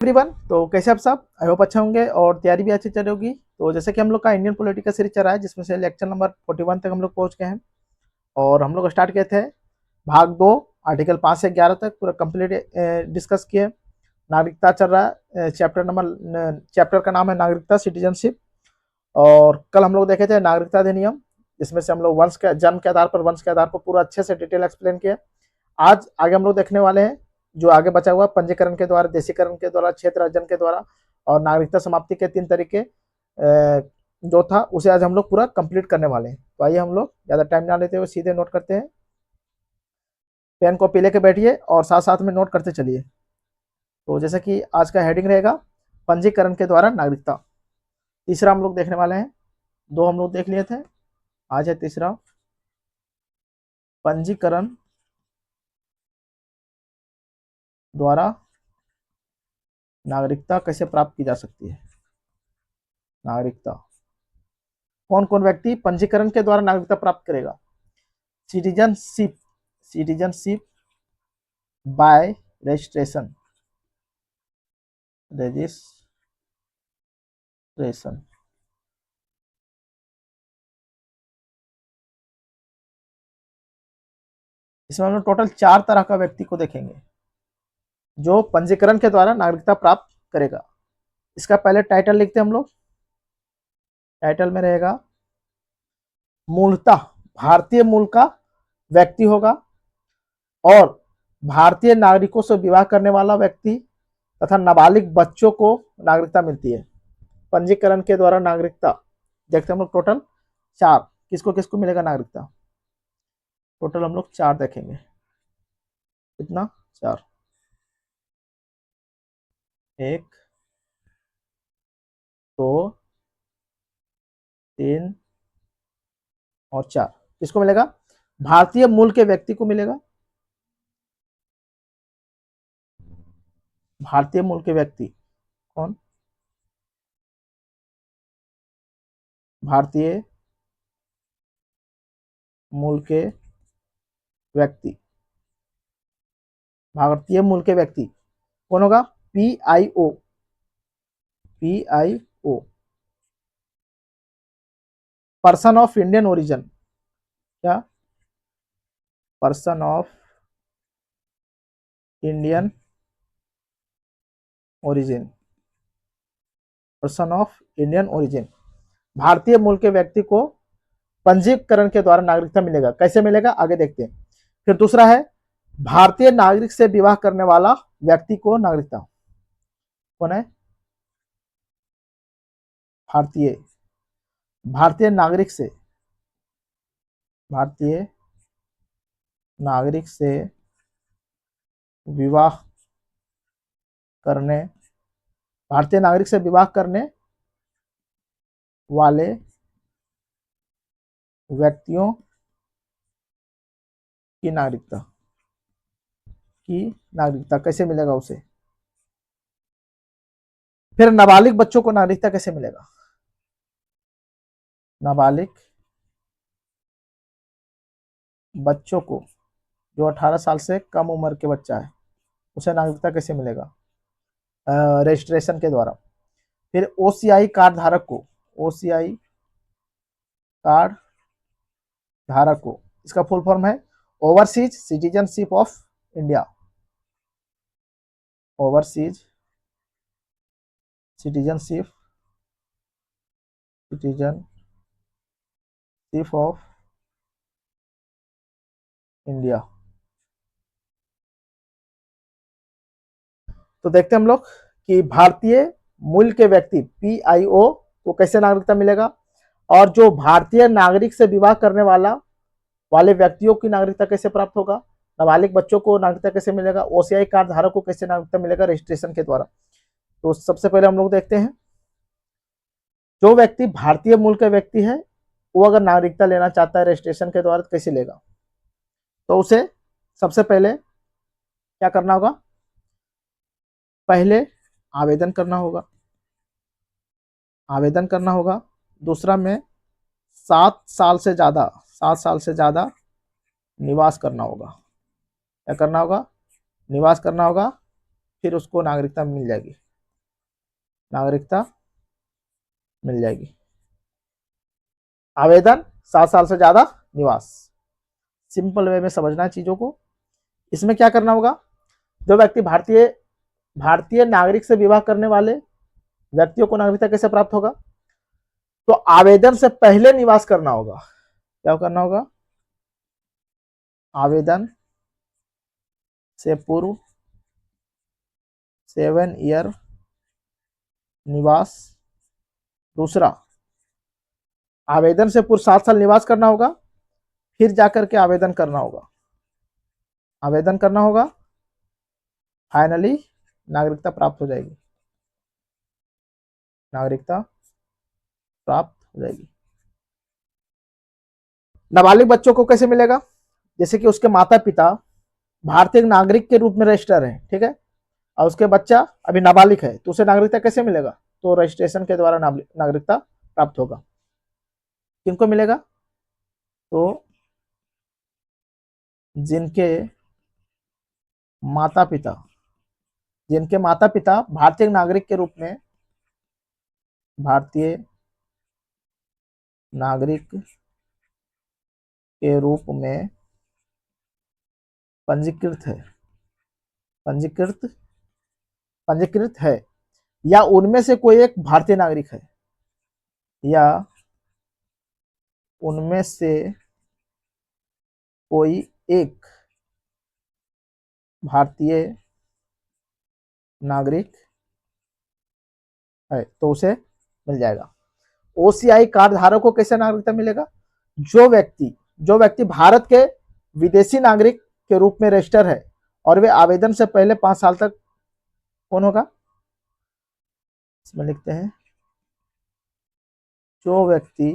Everyone, तो कैसे आप सब? आई होप अच्छे होंगे और तैयारी भी अच्छी चल रही होगी। तो जैसे कि हम लोग का इंडियन पॉलिटिकल सीरीज चल रहा है, जिसमें से लेक्चर नंबर 41 तक हम लोग पहुंच गए हैं। और हम लोग स्टार्ट किए थे भाग 2, आर्टिकल 5 से 11 तक पूरा कंप्लीट डिस्कस किए। नागरिकता चल रहा है, चैप्टर का नाम है नागरिकता, सिटीजनशिप। और कल हम लोग देखे थे नागरिकता अधिनियम, जिसमें से हम लोग वंश के जन्म के आधार पर वंश के आधार पर पूरा अच्छे से डिटेल एक्सप्लेन किया। आज आगे हम लोग देखने वाले हैं जो आगे बचा हुआ पंजीकरण के द्वारा, देशीकरण के द्वारा, क्षेत्र अर्जन के द्वारा और नागरिकता समाप्ति के 3 तरीके जो था उसे आज हम लोग पूरा कंप्लीट करने वाले हैं। तो आइए हम लोग ज़्यादा टाइम ना लेते हुए सीधे नोट करते हैं। पेन कॉपी लेके बैठिए और साथ साथ में नोट करते चलिए। तो जैसे कि आज का हेडिंग रहेगा पंजीकरण के द्वारा नागरिकता। तीसरा हम लोग देखने वाले हैं, 2 हम लोग देख लिए थे, आज है तीसरा, पंजीकरण द्वारा नागरिकता कैसे प्राप्त की जा सकती है। नागरिकता, कौन कौन व्यक्ति पंजीकरण के द्वारा नागरिकता प्राप्त करेगा? Citizenship, citizenship by registration, registration. इसमें हम लोग टोटल 4 तरह का व्यक्ति को देखेंगे जो पंजीकरण के द्वारा नागरिकता प्राप्त करेगा। इसका पहले टाइटल लिखते हैं हम लोग। टाइटल में रहेगा मूलतः भारतीय मूल का व्यक्ति होगा और भारतीय नागरिकों से विवाह करने वाला व्यक्ति तथा नाबालिग बच्चों को नागरिकता मिलती है। पंजीकरण के द्वारा नागरिकता देखते हैं हम लोग टोटल 4, किसको किसको मिलेगा नागरिकता। टोटल हम लोग 4 देखेंगे। कितना? 4, 1, 2, 3 और 4। किसको मिलेगा? भारतीय मूल के व्यक्ति को मिलेगा। भारतीय मूल के व्यक्ति कौन? भारतीय मूल के व्यक्ति, भारतीय मूल के व्यक्ति कौन होगा? PIO, PIO, person of Indian origin. क्या? Person of Indian origin, person of Indian origin. भारतीय मूल के व्यक्ति को पंजीकरण के द्वारा नागरिकता मिलेगा। कैसे मिलेगा आगे देखते हैं। फिर दूसरा है भारतीय नागरिक से विवाह करने वाला व्यक्ति को नागरिकता। कौन है? भारतीय, भारतीय नागरिक से, भारतीय नागरिक से विवाह करने, भारतीय नागरिक से विवाह करने वाले व्यक्तियों की नागरिकता, की नागरिकता कैसे मिलेगा उसे। फिर नाबालिग बच्चों को नागरिकता कैसे मिलेगा? नाबालिग बच्चों को, जो 18 साल से कम उम्र के बच्चा है, उसे नागरिकता कैसे मिलेगा? रजिस्ट्रेशन के द्वारा। फिर OCI कार्ड धारक को, OCI कार्ड धारक को, इसका फुल फॉर्म है overseas citizenship of India, overseas citizenship, citizenship of India. तो देखते हैं हम लोग कि भारतीय मूल के व्यक्ति PIO को कैसे नागरिकता मिलेगा और जो भारतीय नागरिक से विवाह करने वाले व्यक्तियों की नागरिकता कैसे प्राप्त होगा, नाबालिग बच्चों को नागरिकता कैसे मिलेगा, OCI कार्ड धारक को कैसे नागरिकता मिलेगा रजिस्ट्रेशन के द्वारा। तो सबसे पहले हम लोग देखते हैं जो व्यक्ति भारतीय मूल का व्यक्ति है वो अगर नागरिकता लेना चाहता है रजिस्ट्रेशन के द्वारा तो कैसे लेगा। तो उसे सबसे पहले क्या करना होगा? पहले आवेदन करना होगा, आवेदन करना होगा। दूसरा में 7 साल से ज़्यादा, 7 साल से ज़्यादा निवास करना होगा। क्या करना होगा? निवास करना होगा, फिर उसको नागरिकता मिल जाएगी। नागरिकता मिल जाएगी। आवेदन 7 साल से ज्यादा निवास। सिंपल वे में समझना है चीजों को। इसमें क्या करना होगा, जो व्यक्ति भारतीय भारतीय नागरिक से विवाह करने वाले व्यक्तियों को नागरिकता कैसे प्राप्त होगा, तो आवेदन से पहले निवास करना होगा। क्या करना होगा, आवेदन से पूर्व 7 ईयर निवास। दूसरा, आवेदन से पूर्व 7 साल निवास करना होगा, फिर जाकर के आवेदन करना होगा। आवेदन करना होगा, फाइनली नागरिकता प्राप्त हो जाएगी। नागरिकता प्राप्त हो जाएगी। नाबालिग बच्चों को कैसे मिलेगा, जैसे कि उसके माता पिता भारतीय नागरिक के रूप में रजिस्टर है, ठीक है, और उसके बच्चा अभी नाबालिग है, तो उसे नागरिकता कैसे मिलेगा, तो रजिस्ट्रेशन के द्वारा नागरिकता प्राप्त होगा। किनको मिलेगा, तो जिनके माता पिता भारतीय नागरिक के रूप में, भारतीय नागरिक के रूप में पंजीकृत है, पंजीकृत पंजीकृत है, या उनमें से कोई एक भारतीय नागरिक है, या उनमें से कोई एक भारतीय नागरिक है, तो उसे मिल जाएगा। ओसीआई कार्ड धारक को कैसे नागरिकता मिलेगा, जो व्यक्ति भारत के विदेशी नागरिक के रूप में रजिस्टर है और वे आवेदन से पहले 5 साल तक, कौन होगा, इसमें लिखते हैं, जो व्यक्ति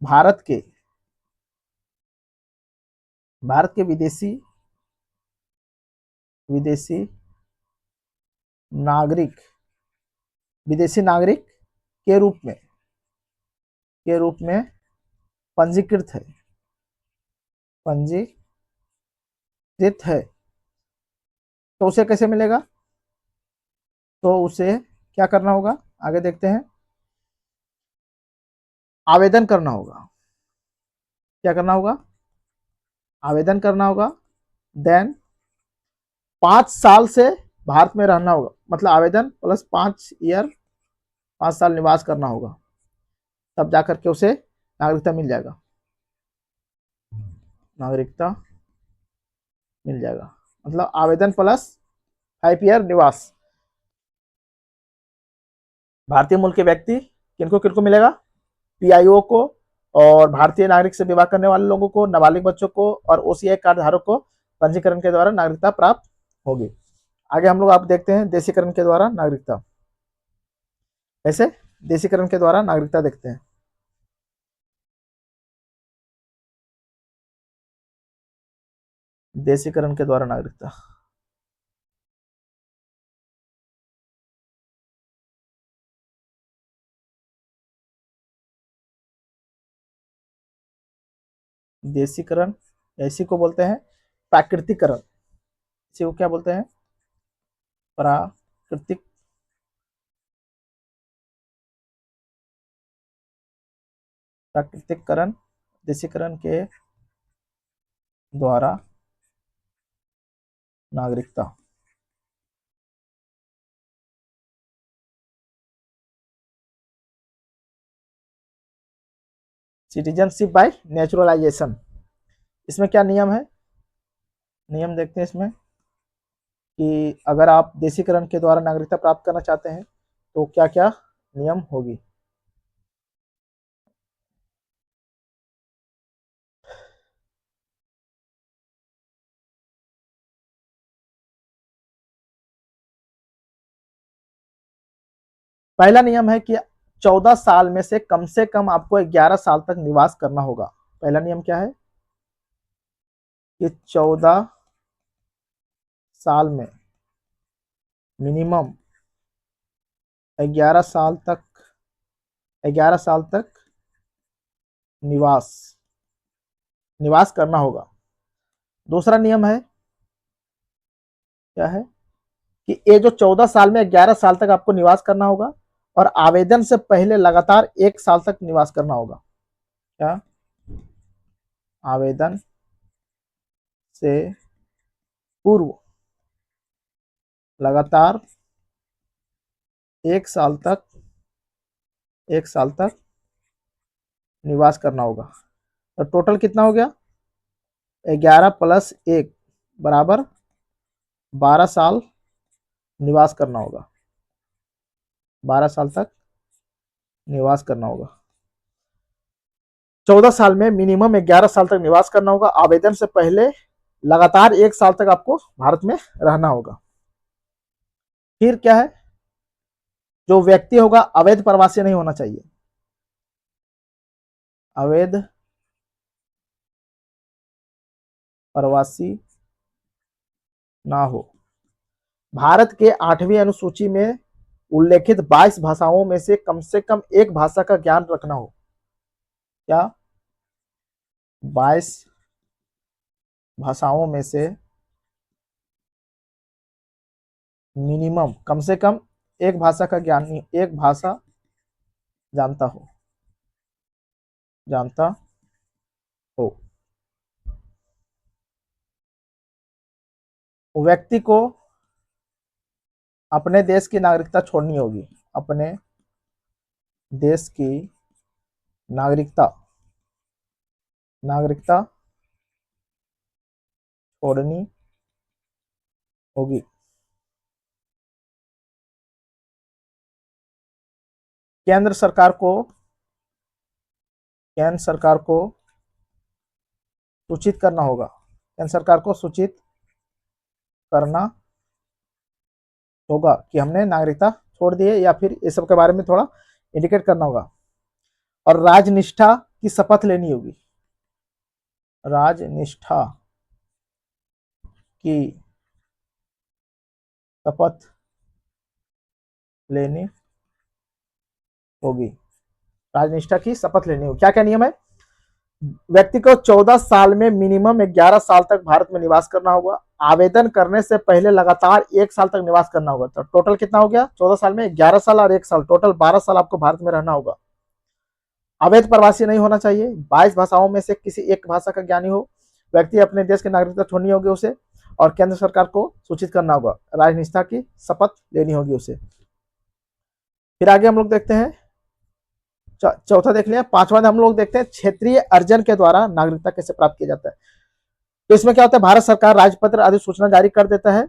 भारत के विदेशी नागरिक के रूप में पंजीकृत है, तो उसे कैसे मिलेगा, तो उसे क्या करना होगा, आगे देखते हैं, आवेदन करना होगा। क्या करना होगा, आवेदन करना होगा, देन 5 साल से भारत में रहना होगा, मतलब आवेदन प्लस 5 ईयर, 5 साल निवास करना होगा, तब जाकर के उसे नागरिकता मिल जाएगा। नागरिकता मिल जाएगा, मतलब आवेदन प्लस 5 ईयर निवास। भारतीय मूल के व्यक्ति किनको किनको मिलेगा, पीआईओ को, और भारतीय नागरिक से विवाह करने वाले लोगों को, नाबालिग बच्चों को, और ओसीआई कार्ड धारक को पंजीकरण के द्वारा नागरिकता प्राप्त होगी। आगे हम लोग आप देखते हैं देशीकरण के द्वारा नागरिकता। ऐसे देशीकरण के द्वारा नागरिकता देखते हैं। देशीकरण के द्वारा नागरिकता, देशीकरण, इसी को बोलते हैं प्राकृतिकरण। इसी को क्या बोलते हैं, प्राकृतिक प्राकृतिकरण, देशीकरण के द्वारा नागरिकता। सिटीजनशिप बाय नेचुरलाइजेशन, इसमें क्या नियम है, नियम देखते हैं इसमें, कि अगर आप देशीकरण के द्वारा नागरिकता प्राप्त करना चाहते हैं तो क्या क्या नियम होगी। पहला नियम है कि 14 साल में से कम आपको 11 साल तक निवास करना होगा। पहला नियम क्या है, कि 14 साल में मिनिमम 11 साल तक 11 साल तक निवास निवास करना होगा। दूसरा नियम है, क्या है, कि ये जो 14 साल में 11 साल तक आपको निवास करना होगा और आवेदन से पहले लगातार 1 साल तक निवास करना होगा। क्या? आवेदन से पूर्व लगातार 1 साल तक निवास करना होगा। तो टोटल कितना हो गया? 11 + 1 बराबर 12 साल निवास करना होगा। 12 साल तक निवास करना होगा। 14 साल में मिनिमम 11 साल तक निवास करना होगा। आवेदन से पहले लगातार 1 साल तक आपको भारत में रहना होगा। फिर क्या है? जो व्यक्ति होगा अवैध प्रवासी नहीं होना चाहिए। अवैध प्रवासी ना हो। भारत के 8वीं अनुसूची में उल्लेखित 22 भाषाओं में से कम एक भाषा का ज्ञान रखना हो। क्या? 22 भाषाओं में से मिनिमम कम से कम एक भाषा का ज्ञान, एक भाषा जानता हो। व्यक्ति को अपने देश की नागरिकता छोड़नी होगी। अपने देश की नागरिकता छोड़नी होगी। केंद्र सरकार को सूचित करना होगा। केंद्र सरकार को सूचित करना होगा कि हमने नागरिकता छोड़ दी है, या फिर इस सब के बारे में थोड़ा इंडिकेट करना होगा। और राजनिष्ठा की शपथ लेनी होगी। राजनिष्ठा की शपथ लेनी होगी। राजनिष्ठा की शपथ लेनी होगी। क्या क्या नियम है? व्यक्ति को 14 साल में मिनिमम 11 साल तक भारत में निवास करना होगा। आवेदन करने से पहले लगातार 1 साल तक निवास करना होगा। तो टोटल कितना हो गया? 14 साल में 11 साल और 1 साल, टोटल 12 साल आपको भारत में रहना होगा। अवैध प्रवासी नहीं होना चाहिए। 22 भाषाओं में से किसी एक भाषा का ज्ञानी हो। व्यक्ति अपने देश की नागरिकता छोड़नी होगी उसे, और केंद्र सरकार को सूचित करना होगा। राजनिष्ठा की शपथ लेनी होगी उसे। फिर आगे हम लोग देखते हैं, चौथा देख लिया। पांचवा हम लोग देखते हैं क्षेत्रीय अर्जन के द्वारा नागरिकता कैसे प्राप्त किया जाता है। तो इसमें क्या होता है? भारत सरकार राजपत्र अधिसूचना जारी कर देता है,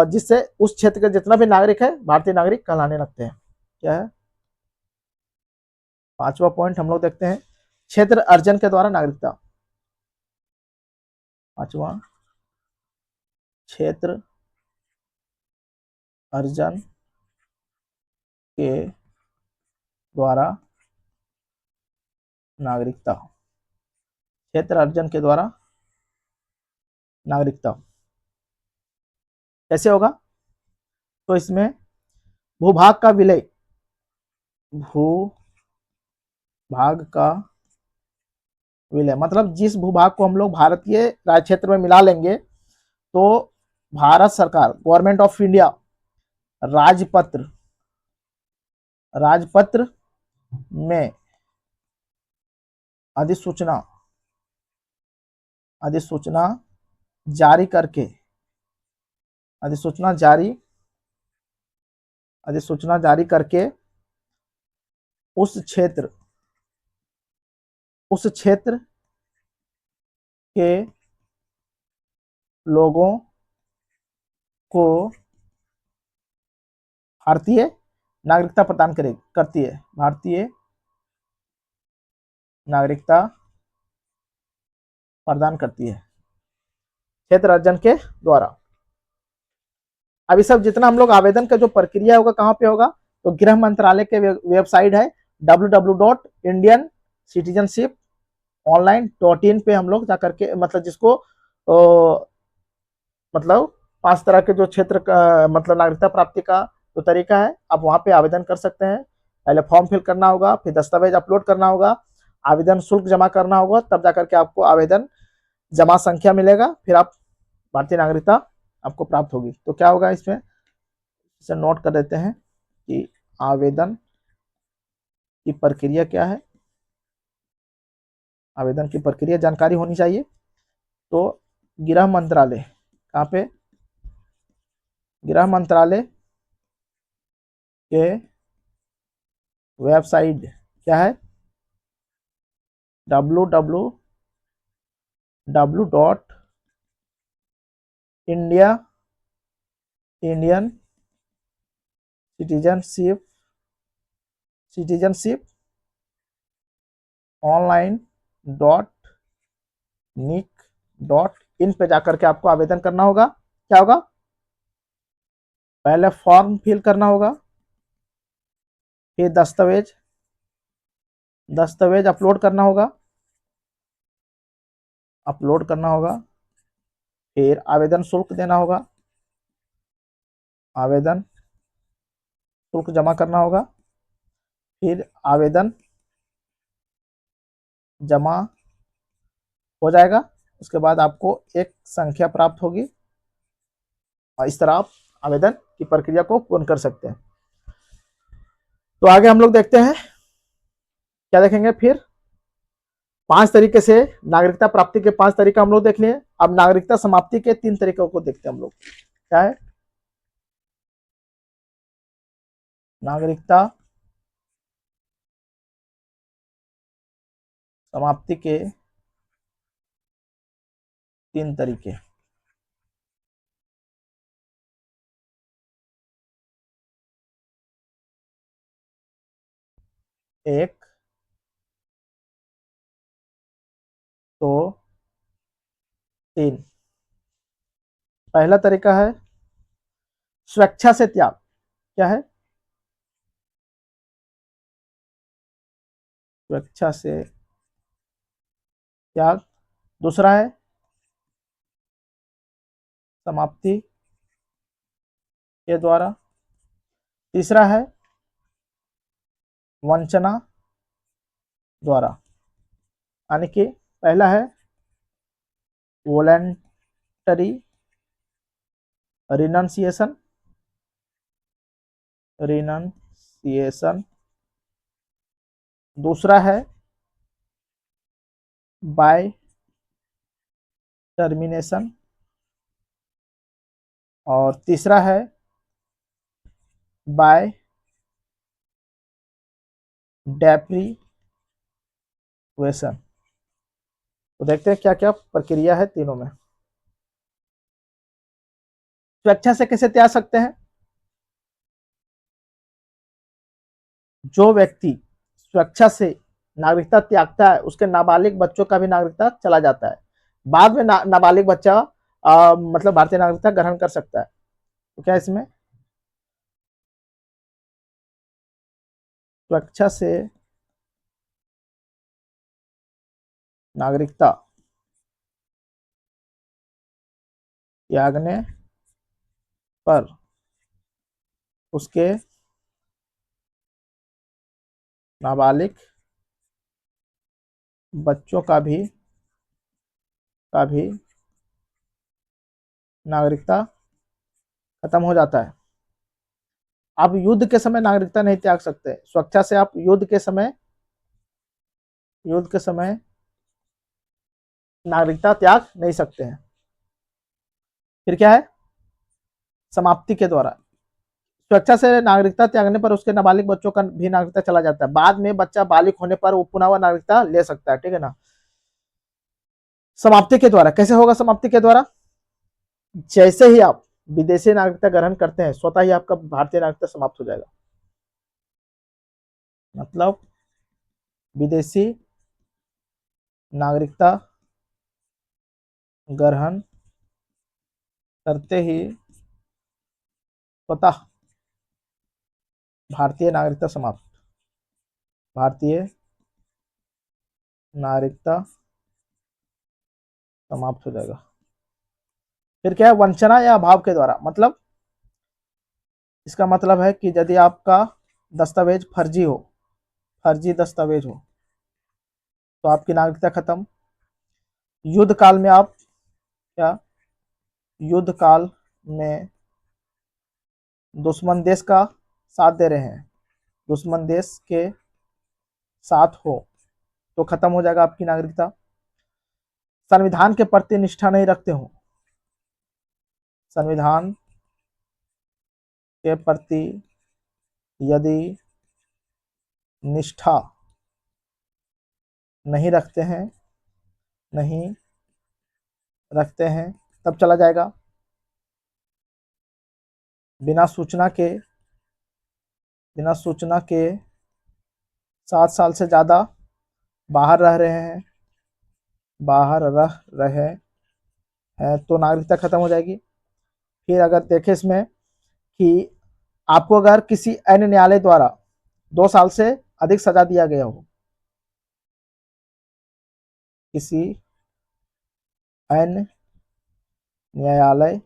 जिससे उस क्षेत्र के जितना भी नागरिक है भारतीय नागरिक कहलाने लगते हैं। क्या है? पांचवा पॉइंट हम लोग देखते हैं, क्षेत्र अर्जन के द्वारा नागरिकता। पांचवा, क्षेत्र अर्जन के द्वारा नागरिकता। क्षेत्र अर्जन के द्वारा नागरिकता कैसे होगा? तो इसमें भूभाग का विलय, भूभाग का विलय मतलब जिस भूभाग को हम लोग भारतीय राज्य क्षेत्र में मिला लेंगे, तो भारत सरकार, गवर्नमेंट ऑफ इंडिया, राजपत्र में अधिसूचना जारी करके, अधिसूचना जारी करके उस क्षेत्र के लोगों को भारतीय नागरिकता प्रदान करती है। भारतीय नागरिकता प्रदान करती है क्षेत्र अर्जन के द्वारा। अभी सब जितना हम लोग आवेदन का जो प्रक्रिया होगा कहाँ पे होगा? तो गृह मंत्रालय के वेबसाइट है www.indiancitizenship.online.in पे हम लोग जाकर के, मतलब जिसको मतलब 5 तरह के जो क्षेत्र का मतलब नागरिकता प्राप्ति का जो तरीका है, आप वहां पे आवेदन कर सकते हैं। पहले फॉर्म फिल करना होगा, फिर दस्तावेज अपलोड करना होगा, आवेदन शुल्क जमा करना होगा, तब जाकर के आपको आवेदन जमा संख्या मिलेगा, फिर आप भारतीय नागरिकता आपको प्राप्त होगी। तो क्या होगा इसमें? इसे नोट कर देते हैं कि आवेदन की प्रक्रिया क्या है। आवेदन की प्रक्रिया जानकारी होनी चाहिए। तो गृह मंत्रालय, कहाँ पे, गृह मंत्रालय के वेबसाइट क्या है, www Indian citizenship online dot nic dot in पे जाकर के आपको आवेदन करना होगा। क्या होगा, पहले फॉर्म फिल करना होगा, फिर दस्तावेज अपलोड करना होगा, फिर आवेदन शुल्क देना होगा, आवेदन शुल्क जमा करना होगा, फिर आवेदन जमा हो जाएगा। उसके बाद आपको एक संख्या प्राप्त होगी और इस तरह आप आवेदन की प्रक्रिया को पूर्ण कर सकते हैं। तो आगे हम लोग देखते हैं, क्या देखेंगे फिर, 5 तरीके से नागरिकता प्राप्ति के 5 तरीका हम लोग देख लिए। अब नागरिकता समाप्ति के 3 तरीकों को देखते हैं हम लोग। क्या है, नागरिकता समाप्ति के 3 तरीके। एक, दो, 3। पहला तरीका है स्वेच्छा से त्याग। क्या है, स्वेच्छा से त्याग। दूसरा है समाप्ति के द्वारा। तीसरा है वंचना द्वारा। यानी कि पहला है वॉलेंटरी रिनंसिएशन, दूसरा है बाय टर्मिनेशन, और तीसरा है बाय डेप्रीवेशन। तो देखते हैं क्या क्या प्रक्रिया है तीनों में। स्वेच्छा से कैसे त्याग सकते हैं, जो व्यक्ति स्वेच्छा से नागरिकता त्यागता है उसके नाबालिग बच्चों का भी नागरिकता चला जाता है। बाद में नाबालिग बच्चा मतलब भारतीय नागरिकता ग्रहण कर सकता है। तो क्या इसमें स्वेच्छा से नागरिकता त्यागने पर उसके नाबालिग बच्चों का भी नागरिकता खत्म हो जाता है। आप युद्ध के समय नागरिकता नहीं त्याग सकते। स्वेच्छा से आप युद्ध के समय नागरिकता त्याग नहीं सकते हैं। फिर क्या है, समाप्ति के द्वारा। स्वेच्छा से नागरिकता त्यागने पर उसके नाबालिग बच्चों का भी नागरिकता चला जाता है। बाद में बच्चा बालिग होने पर वो पुनः वह नागरिकता ले सकता है। ठीक है ना। समाप्ति के द्वारा कैसे होगा, समाप्ति के द्वारा जैसे ही आप विदेशी नागरिकता ग्रहण करते हैं स्वतः ही आपका भारतीय नागरिकता समाप्त हो जाएगा। मतलब विदेशी नागरिकता ग्रहण करते ही स्वतः भारतीय नागरिकता समाप्त हो जाएगा। फिर क्या है, वंचना या अभाव के द्वारा। मतलब इसका मतलब है कि यदि आपका दस्तावेज फर्जी दस्तावेज हो तो आपकी नागरिकता खत्म। युद्ध काल में आप क्या, युद्ध काल में दुश्मन देश का साथ दे रहे हैं, दुश्मन देश के साथ हो तो खत्म हो जाएगा आपकी नागरिकता। संविधान के प्रति निष्ठा नहीं रखते हो, संविधान के प्रति यदि निष्ठा नहीं रखते हैं, नहीं रखते हैं तब चला जाएगा। बिना सूचना के 7 साल से ज़्यादा बाहर रह रहे हैं, बाहर रह रहे हैं तो नागरिकता खत्म हो जाएगी। फिर अगर देखें इसमें कि आपको अगर किसी अन्य न्यायालय द्वारा 2 साल से अधिक सजा दिया गया हो, किसी अन्य न्यायालय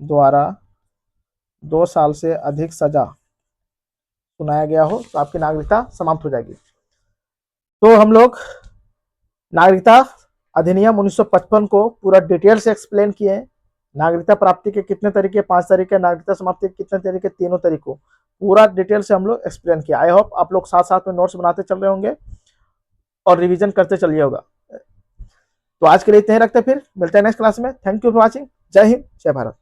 द्वारा 2 साल से अधिक सजा सुनाया गया हो तो आपकी नागरिकता समाप्त हो जाएगी। तो हम लोग नागरिकता अधिनियम 1955 को पूरा डिटेल से एक्सप्लेन किए हैं। नागरिकता प्राप्ति के कितने तरीके, 5 तरीके, नागरिकता समाप्ति के कितने तरीके, तीनों तरीकों पूरा डिटेल से हम लोग एक्सप्लेन किया। आई होप आप लोग साथ साथ में नोट्स बनाते चल रहे होंगे और रिवीजन करते चलिए होगा। तो आज के लिए इतना ही रखते हैं, फिर मिलते हैं नेक्स्ट क्लास में। Thank you for watching. जय हिंद, जय भारत।